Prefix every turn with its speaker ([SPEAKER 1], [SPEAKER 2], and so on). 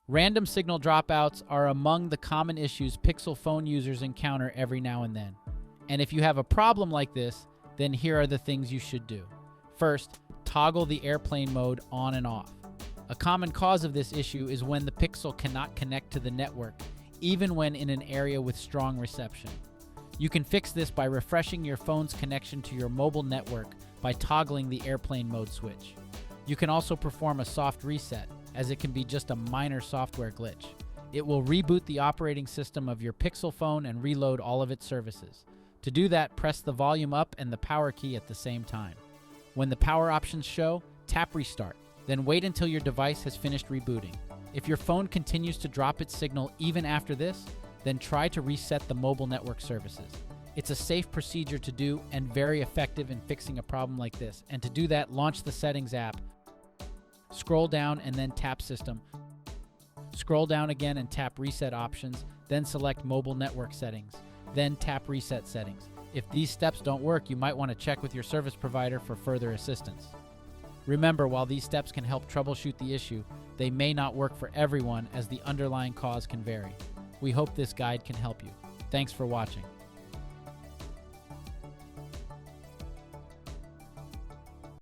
[SPEAKER 1] Random signal dropouts are among the common issues Pixel phone users encounter every now and then. And if you have a problem like this, then here are the things you should do. First, toggle the airplane mode on and off. A common cause of this issue is when the Pixel cannot connect to the network, even when in an area with strong reception. You can fix this by refreshing your phone's connection to your mobile network by toggling the airplane mode switch. You can also perform a soft reset, as it can be just a minor software glitch. It will reboot the operating system of your Pixel phone and reload all of its services. To do that, press the volume up and the power key at the same time. When the power options show, tap Restart, then wait until your device has finished rebooting. If your phone continues to drop its signal even after this, then try to reset the mobile network services. It's a safe procedure to do and very effective in fixing a problem like this. And to do that, launch the Settings app, scroll down and then tap System. Scroll down again and tap Reset Options, then select Mobile Network Settings, then tap Reset Settings. If these steps don't work, you might want to check with your service provider for further assistance. Remember, while these steps can help troubleshoot the issue, they may not work for everyone as the underlying cause can vary. We hope this guide can help you. Thanks for watching.